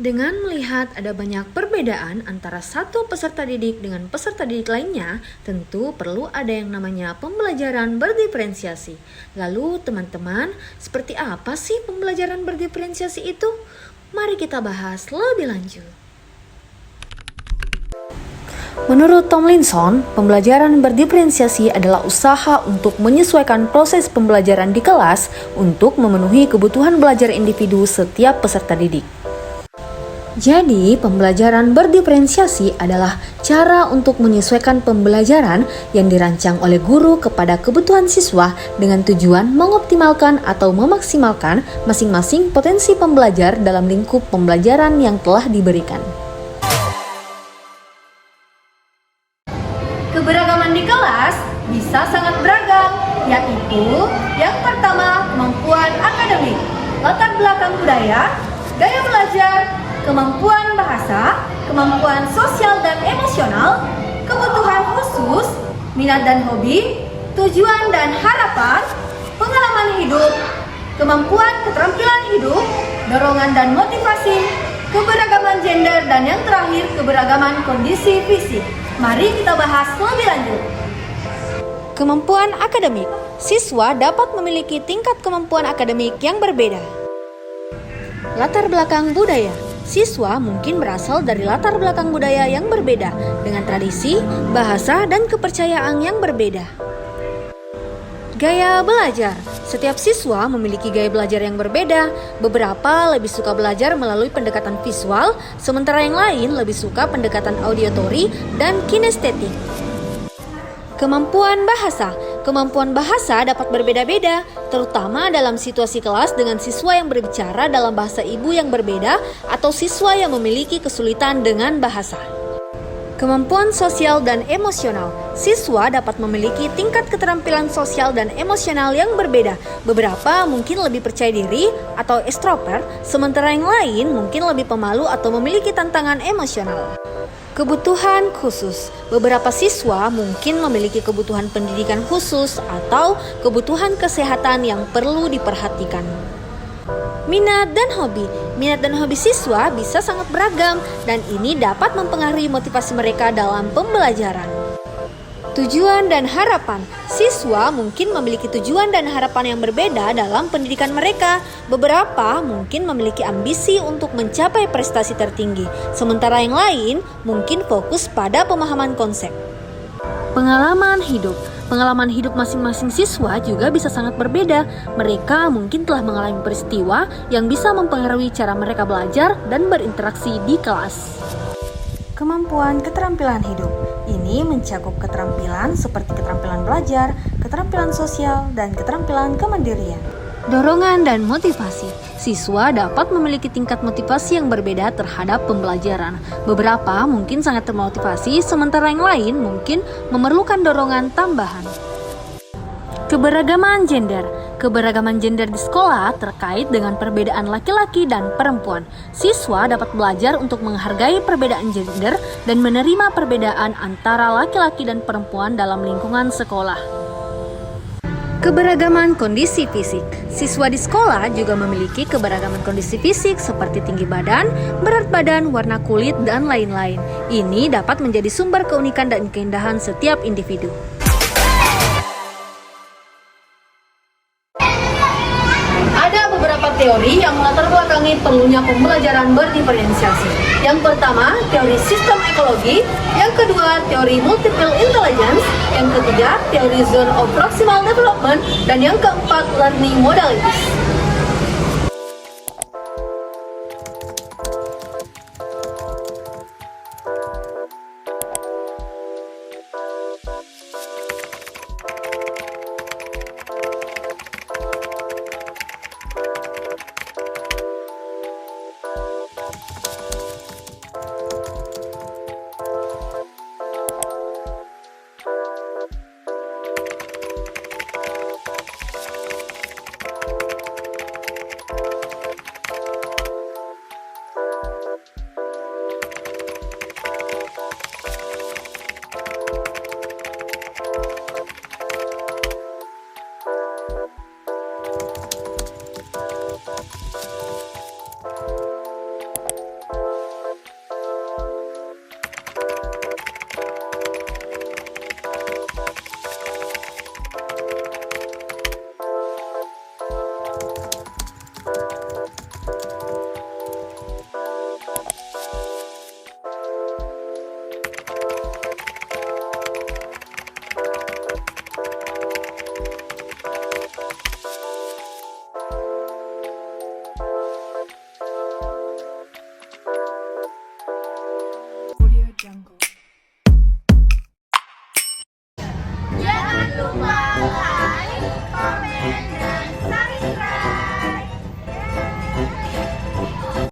Dengan melihat ada banyak perbedaan antara satu peserta didik dengan peserta didik lainnya, tentu perlu ada yang namanya pembelajaran berdiferensiasi. Lalu teman-teman, seperti apa sih pembelajaran berdiferensiasi itu? Mari kita bahas lebih lanjut. Menurut Tomlinson, pembelajaran berdiferensiasi adalah usaha untuk menyesuaikan proses pembelajaran di kelas untuk memenuhi kebutuhan belajar individu setiap peserta didik. Jadi, pembelajaran berdiferensiasi adalah cara untuk menyesuaikan pembelajaran yang dirancang oleh guru kepada kebutuhan siswa dengan tujuan mengoptimalkan atau memaksimalkan masing-masing potensi pembelajar dalam lingkup pembelajaran yang telah diberikan. Keberagaman di kelas bisa sangat beragam, yaitu yang pertama, kemampuan akademik, latar belakang budaya, gaya belajar, kemampuan bahasa, kemampuan sosial dan emosional, kebutuhan khusus, minat dan hobi, tujuan dan harapan, pengalaman hidup, kemampuan keterampilan hidup, dorongan dan motivasi, keberagaman gender, dan yang terakhir, keberagaman kondisi fisik. Mari kita bahas lebih lanjut. Kemampuan akademik. Siswa dapat memiliki tingkat kemampuan akademik yang berbeda. Latar belakang budaya. Siswa mungkin berasal dari latar belakang budaya yang berbeda, dengan tradisi, bahasa, dan kepercayaan yang berbeda. Gaya belajar. Setiap siswa memiliki gaya belajar yang berbeda. Beberapa lebih suka belajar melalui pendekatan visual, sementara yang lain lebih suka pendekatan auditory dan kinestetik. Kemampuan bahasa. Kemampuan bahasa dapat berbeda-beda, terutama dalam situasi kelas dengan siswa yang berbicara dalam bahasa ibu yang berbeda atau siswa yang memiliki kesulitan dengan bahasa. Kemampuan sosial dan emosional. Siswa dapat memiliki tingkat keterampilan sosial dan emosional yang berbeda. Beberapa mungkin lebih percaya diri atau extrovert, sementara yang lain mungkin lebih pemalu atau memiliki tantangan emosional. Kebutuhan khusus. Beberapa siswa mungkin memiliki kebutuhan pendidikan khusus atau kebutuhan kesehatan yang perlu diperhatikan. Minat dan hobi. Minat dan hobi siswa bisa sangat beragam dan ini dapat mempengaruhi motivasi mereka dalam pembelajaran. Tujuan dan harapan. Siswa mungkin memiliki tujuan dan harapan yang berbeda dalam pendidikan mereka. Beberapa mungkin memiliki ambisi untuk mencapai prestasi tertinggi, sementara yang lain mungkin fokus pada pemahaman konsep. Pengalaman hidup. Pengalaman hidup masing-masing siswa juga bisa sangat berbeda. Mereka mungkin telah mengalami peristiwa yang bisa mempengaruhi cara mereka belajar dan berinteraksi di kelas. Kemampuan keterampilan hidup. Ini mencakup keterampilan seperti keterampilan belajar, keterampilan sosial, dan keterampilan kemandirian. Dorongan dan motivasi. Siswa dapat memiliki tingkat motivasi yang berbeda terhadap pembelajaran. Beberapa mungkin sangat termotivasi, sementara yang lain mungkin memerlukan dorongan tambahan. Keberagaman gender. Keberagaman gender di sekolah terkait dengan perbedaan laki-laki dan perempuan. Siswa dapat belajar untuk menghargai perbedaan gender dan menerima perbedaan antara laki-laki dan perempuan dalam lingkungan sekolah. Keberagaman kondisi fisik. Siswa di sekolah juga memiliki keberagaman kondisi fisik seperti tinggi badan, berat badan, warna kulit, dan lain-lain. Ini dapat menjadi sumber keunikan dan keindahan setiap individu. Ada beberapa teori yang melatar belakangi perlunya pembelajaran berdiferensiasi. Yang pertama, teori sistem ekologi. Yang kedua, teori multiple intelligence. Yang ketiga, teori zone of proximal development. Dan yang keempat, learning modalities. Jungle.